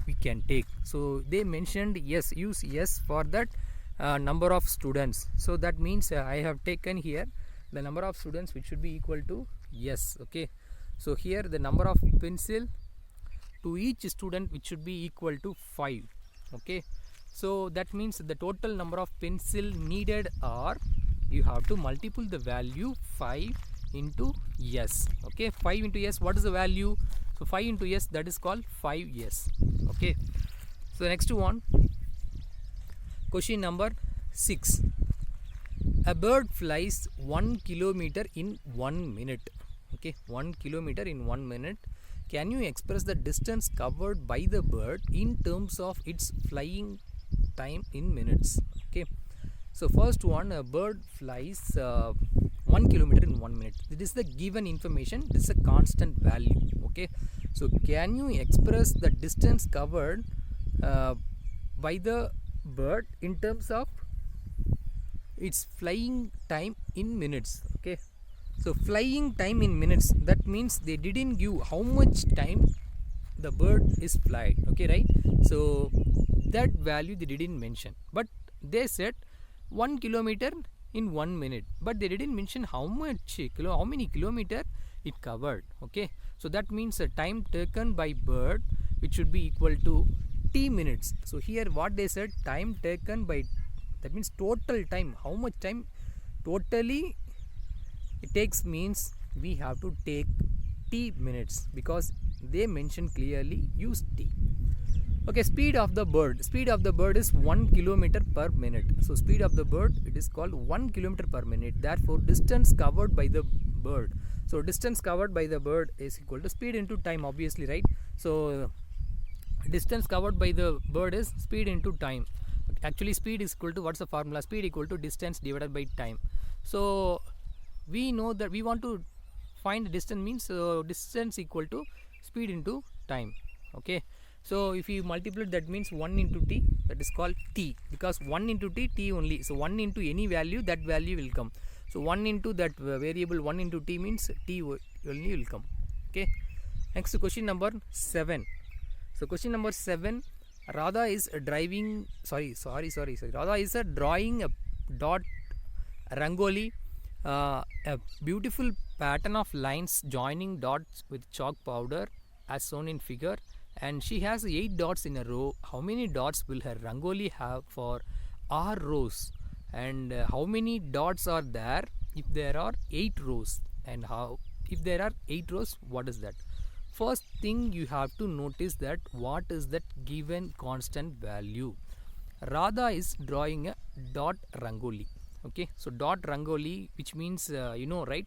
we can take. So they mentioned yes, use yes for that number of students. So that means I have taken here the number of students which should be equal to yes. Okay, so here the number of pencil to each student which should be equal to 5. Okay, so that means the total number of pencil needed are, you have to multiply the value 5 into s. Okay, 5 into s, what is the value? So 5 into s, that is called 5s. Okay, so next one, question number 6. A bird flies 1 kilometer in 1 minute. Okay, 1 kilometer in 1 minute. Can you express the distance covered by the bird in terms of its flying time in minutes? Okay, so first one, a bird flies 1 kilometer in 1 minute. This is the given information. This is a constant value. Okay, so can you express the distance covered by the bird in terms of its flying time in minutes? Okay, so flying time in minutes, that means they didn't give how much time the bird is flight. Okay, right? So that value they didn't mention, but they said 1 kilometer in 1 minute, but they didn't mention how many kilometer it covered. Okay, so that means the time taken by bird which should be equal to t minutes. So here what they said, time taken by, that means total time, how much time totally it takes, means we have to take t minutes, because they mention clearly use t. Okay, speed of the bird is 1 kilometer per minute. So speed of the bird, it is called 1 kilometer per minute. Therefore distance covered by the bird, so distance covered by the bird is equal to speed into time, obviously, right? So distance covered by the bird is speed into time. Actually speed is equal to, what's the formula? Speed equal to distance divided by time. So we know that we want to find the distance, means distance equal to speed into time. Okay, so if you multiply, that means 1 into t, that is called t, because 1 into t only. So 1 into any value, that value will come. So 1 into that variable 1 into t means t only will come. Okay, next question number 7. So question number 7, Radha is driving, Radha is drawing a dot rangoli, a beautiful pattern of lines joining dots with chalk powder as shown in figure, and she has 8 dots in a row. How many dots will her rangoli have for r rows, and how many dots are there if there are 8 rows, and how if there are 8 rows, what is that? First thing you have to notice that what is that given constant value. Radha is drawing a dot rangoli. Okay, so dot rangoli, which means you know, right?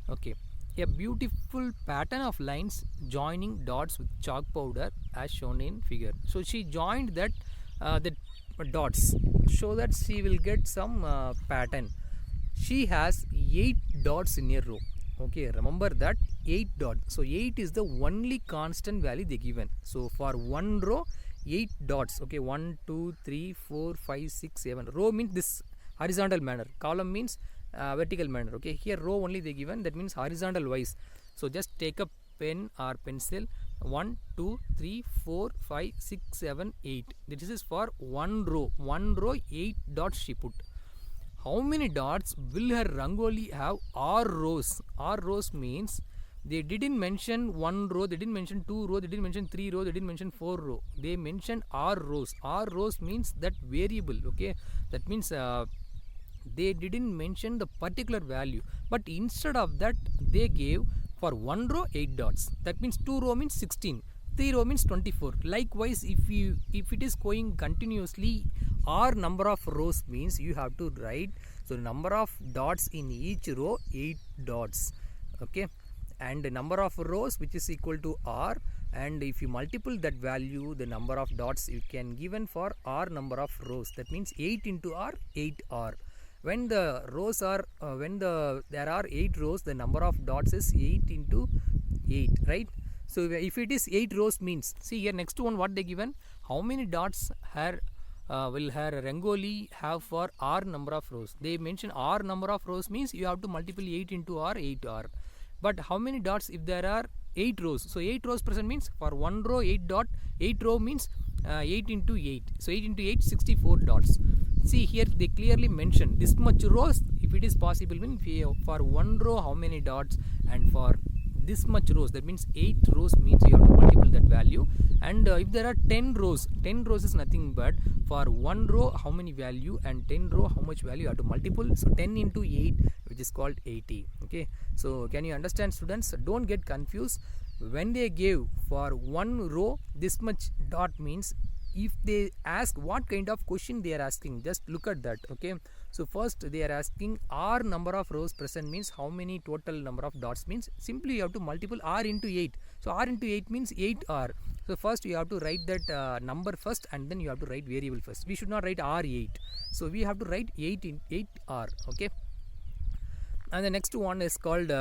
Okay, a beautiful pattern of lines joining dots with chalk powder as shown in figure. So she joined that the dots so that she will get some pattern. She has 8 dots in a row. Okay, remember that 8 dots. So 8 is the only constant value they given. So for one row 8 dots. Okay, 1 2 3 4 5 6 7. Row means this horizontal manner, column means vertical manner. Okay, here row only they given, that means horizontal wise. So just take a pen or pencil, 1 2 3 4 5 6 7 8. This is for one row. 8 dots she put. How many dots will her rangoli have? R rows. R rows means they didn't mention 1 row, they didn't mention 2 row, they didn't mention 3 row, they didn't mention 4 row. They mentioned R rows. R rows means that variable. Okay, that means they didn't mention the particular value, but instead of that they gave for 1 row 8 dots. That means 2 row means 16, 3 row means 24. Likewise, if it is going continuously, r number of rows means you have to write, so number of dots in each row 8 dots. Okay, and the number of rows which is equal to r, and if you multiply that value, the number of dots you can given for r number of rows, that means 8 into r 8r. When the rows are there are 8 rows, the number of dots is 8 into 8, right? So if it is 8 rows means, see here next one what they given, how many dots will her rangoli have for r number of rows. They mention r number of rows means you have to multiply 8 into r 8r. But how many dots if there are 8 rows. So 8 rows present means for one row 8 dot, 8 row means 8 into 8. So 8 into 8, 64 dots. See here they clearly mention this much rows. If it is possible, mean for one row how many dots, and for this much rows, that means 8 rows means you have to multiple that value. And if there are 10 rows, 10 rows is nothing but for one row how many value, and 10 row how much value you have to multiple. So 10 into 8, which is called 80. Okay, so can you understand, students? Don't get confused. When they gave for one row this much dot means, if they ask what kind of question they are asking, just look at that. Okay, so first they are asking r number of rows present means how many total number of dots, means simply you have to multiple r into 8. So r into 8 means 8r. So first you have to write that number first, and then you have to write variable first. We should not write r8, so we have to write 8 in 8r. Okay, and the next one is called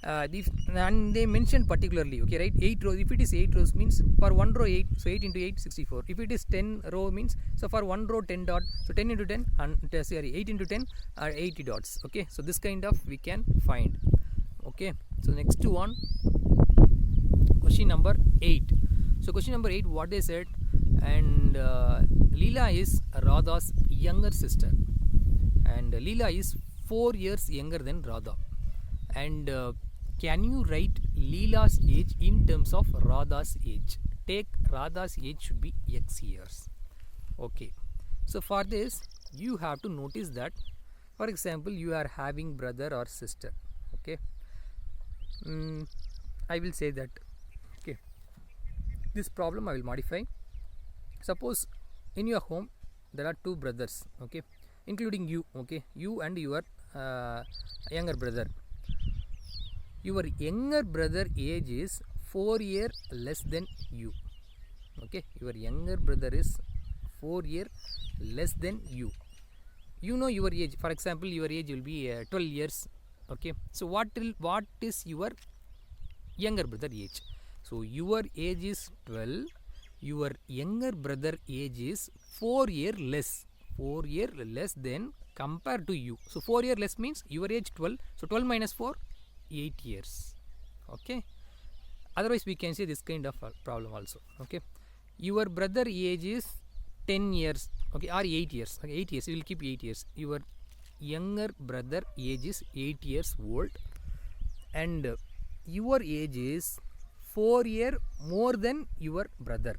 and they mentioned particularly, okay, right, 8 rows. If it is 8 rows means for one row 8, so 8 into 8, 64. If it is 10 row means, so for one row 10 dot, so 10 into 10 and 8 into 10 are 80 dots. Okay, so this kind of we can find. Okay, so next one, question number 8. So question number 8, what they said, and Leela is Radha's younger sister, and Leela is 4 years younger than Radha, and can you write Leela's age in terms of Radha's age? Take Radha's age should be x years. Okay, so for this you have to notice that, for example, you are having brother or sister. Okay, I will say that, okay, this problem I will modify. Suppose in your home there are two brothers, okay, including you. Okay, you and your younger brother. Your younger brother age is 4 years less than you. Okay, your younger brother is 4 years less than you. You know your age. For example, your age will be 12 years. Okay, so what is your younger brother age? So your age is 12. Your younger brother age is 4 years less. 4 years less than compared to you. So 4 years less means your age 12. So 12 minus 4, 8 years. Okay, otherwise we can say this kind of problem also. Okay, your brother age is 10 years, okay, or 8 years. Okay, 8 years, we will keep 8 years. Your younger brother age is 8 years old, and your age is 4 years more than your brother.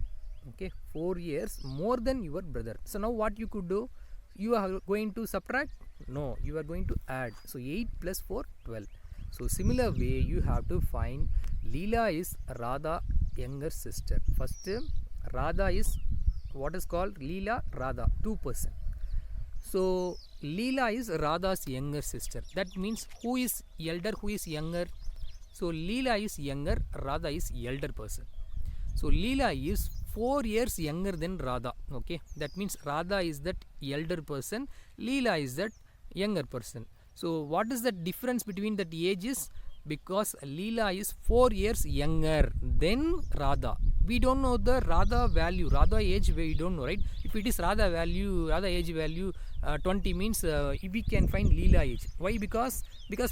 Okay, 4 years more than your brother. So now what you could do, you are going to subtract? No, you are going to add. So 8 plus 4, 12. So similar way you have to find Leela is Radha younger sister. First Radha is what is called Leela, Radha, 2%. So Leela is Radha's younger sister. That means who is elder, who is younger? So Leela is younger, Radha is elder person. So Leela is 4 years younger than Radha. Okay, that means Radha is that elder person, Leela is that younger person. So what is the difference between that ages? Because Leela is 4 years younger than Radha. We don't know the Radha value, Radha age we don't know, right? If it is Radha value, Radha age value 20 means we can find Leela age. Why? Because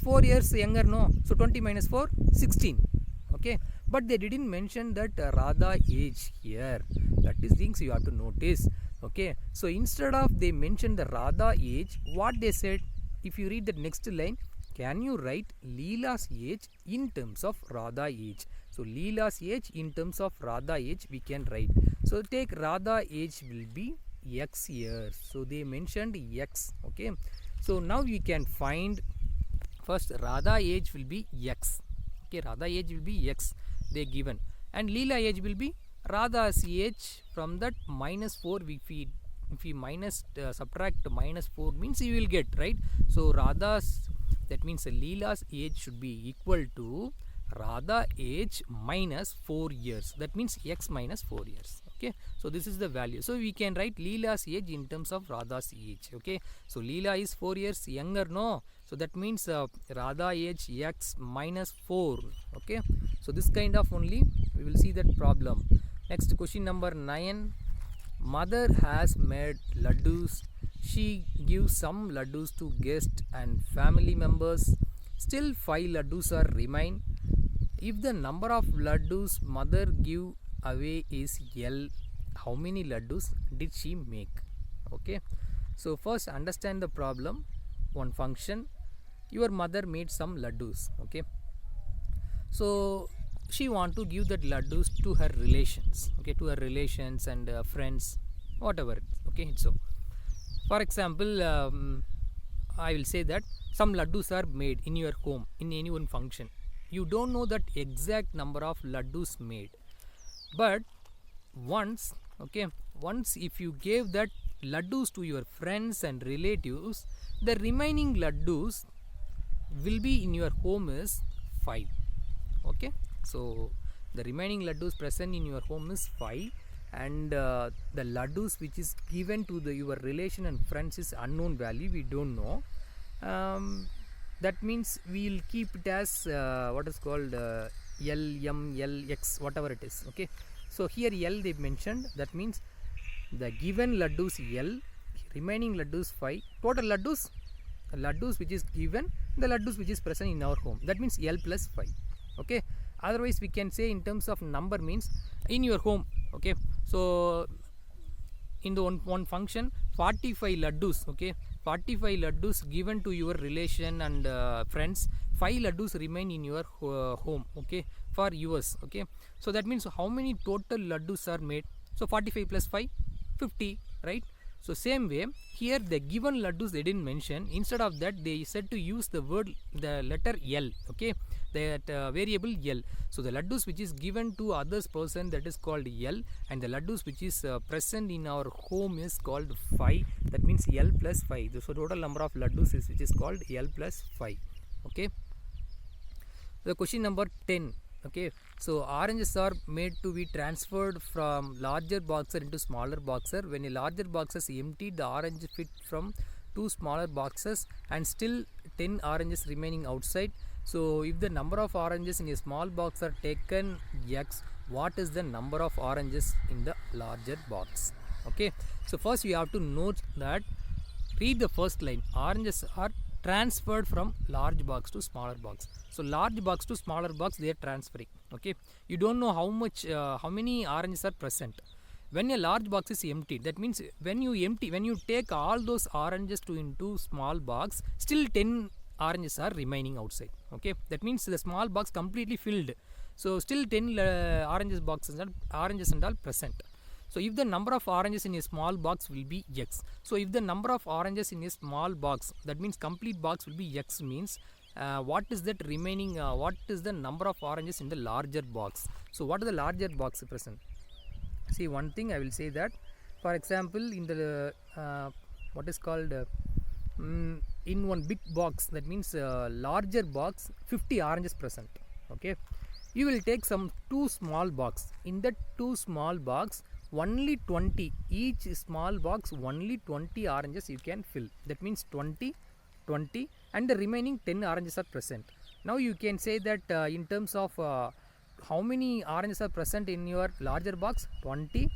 4 years younger, no. So 20 minus 4, 16. Okay, but they didn't mention that Radha age here. That is things you have to notice. Okay, so instead of they mention the Radha age, what they said, if you read the next line, can you write Leela's age in terms of Radha age? So Leela's age in terms of Radha age we can write. So take Radha age will be x years. So they mentioned x. Okay, so now we can find first Radha age will be x. Okay, Radha age will be x they given, and Leela age will be Radha's age. From that minus 4 if we minus subtract minus 4 means you will get, right? So Radha's, that means Leela's age should be equal to Radha age minus 4 years. That means x minus 4 years. Okay, so this is the value. So we can write Leela's age in terms of Radha's age. Okay, so Leela is 4 years younger, no? So that means Radha age x minus 4. Okay, so this kind of only we will see that problem. Next question number 9. Mother has made laddus. She gives some laddus to guests and family members. Still 5 laddus are remain. if the number of laddus mother give away is L, how many laddus did she make? Okay, so first understand the problem. One function, your mother made some laddus. Okay, so she want to give that laddus to her relations. Okay, to her relations and friends, whatever. Okay, so for example, I will say that some laddus are made in your home in any one function. You don't know that exact number of laddus made, but once, okay, once if you gave that laddus to your friends and relatives, the remaining laddus will be in your home is 5. Okay, so the remaining laddus present in your home is 5, and the laddus which is given to your relation and friends is unknown value, we don't know. That means we will keep it as what is called L, M, L, X, whatever it is. Okay, so here L they mentioned, that means the given laddus L, remaining laddus 5, total laddus which is given, the laddus which is present in our home, that means L plus 5. Okay, otherwise we can say in terms of number means in your home. Okay, so in the one function 45 laddus. Okay, 45 laddus given to your relation and friends, 5 laddus remain in your home. Okay, for yours. Okay, so that means how many total laddus are made? So 45 plus 5, 50, right? So same way here the given laddus they didn't mention, instead of that they said to use the letter L. Okay, that variable L. So the laddus which is given to others person, that is called L, and the laddus which is present in our home is called 5, that means L plus 5. So total number of laddus is which is called L plus 5. Okay, the question number 10. Okay, so oranges are made to be transferred from larger boxer into smaller boxer. When a larger box is emptied, the orange fit from 2 smaller boxes and still 10 oranges remaining outside. So if the number of oranges in a small box are taken X, what is the number of oranges in the larger box? Okay, so first you have to note that, read the first line, oranges are transferred from large box to smaller box. So large box to smaller box they are transferring. Okay, you don't know how many oranges are present. When a large box is empty, that means when you take all those oranges into small box, still 10 oranges are remaining outside. Okay, that means the small box completely filled, so still 10 oranges and all present. So if the number of oranges in a small box will be X. So if the number of oranges in a small box, that means complete box will be X, means what is that remaining, what is the number of oranges in the larger box? So what is the larger box present? See, one thing I will say that, for example, in the what is called in one big box, that means larger box, 50 oranges present. Okay, you will take some 2 small box. In that 2 small box, only 20, each small box only 20 oranges you can fill, that means 20, and the remaining 10 oranges are present. Now you can say that in terms of how many oranges are present in your larger box, 20,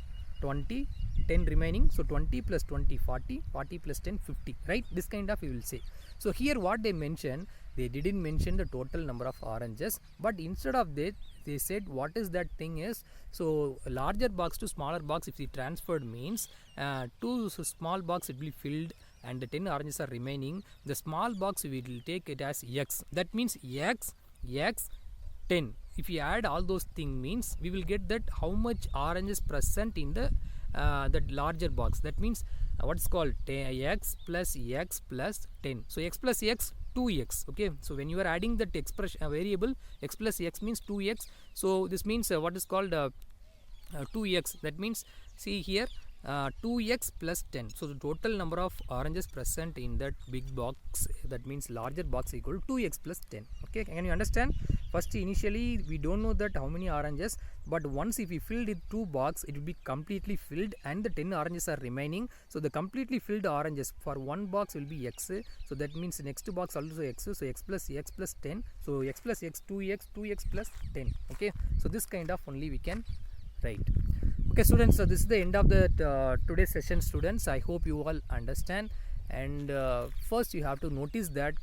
10 remaining, so 20 plus 20, 40, 40 plus 10, 50, right? This kind of you will say. So here what they mention, they didn't mention the total number of oranges, but instead of that they said what is that thing is, so larger box to smaller box if we transferred means 2 small box it will be filled and the 10 oranges are remaining. The small box we will take it as X, that means X 10. If you add all those things means we will get that how much oranges present in the that larger box, that means what's called X plus 10. So X plus X, 2x. Okay, so when you are adding that expression variable X plus X means 2x, so this means what is called 2x, that means see here 2x plus 10. So the total number of oranges present in that big box, that means larger box, equal to 2x plus 10. Okay, can you understand? First initially we don't know that how many oranges, but once if we filled it 2 box, it will be completely filled and the 10 oranges are remaining. So the completely filled oranges for one box will be X, so that means next box also X, so X plus 10, so X plus X, 2x plus 10. Okay, so this kind of only we can write. Okay students, so this is the end of the today's session students. I hope you all understand, and first you have to notice that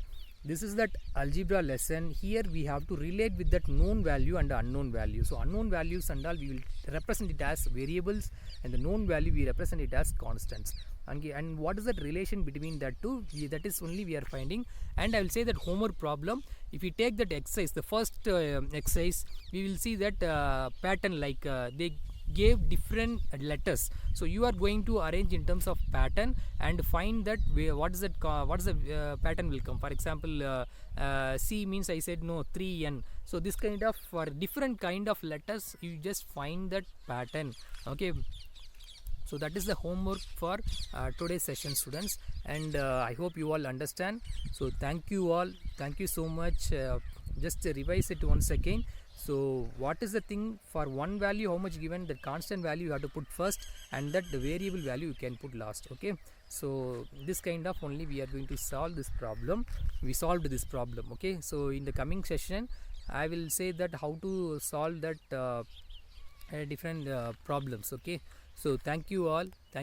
this is that algebra lesson. Here we have to relate with that known value and unknown value. So unknown values and all we will represent it as variables, and the known value we represent it as constants. And what is that relation between that two? That is only we are finding. And I will say that homework problem, if we take that exercise, the first exercise, we will see that pattern, like they gave different letters, so you are going to arrange in terms of pattern and find that what is that what is the pattern will come. For example, C means, I said no, 3n. So this kind of, for different kind of letters, you just find that pattern. Okay, so that is the homework for today's session, students, and I hope you all understand. So thank you all, thank you so much. Just revise it once again. So what is the thing, for one value how much given, that constant value you have to put first, and that the variable value you can put last. Okay, so this kind of only we are going to solve this problem. We solved this problem. Okay, so in the coming session I will say that how to solve that different problems. Okay, so thank you all. Thank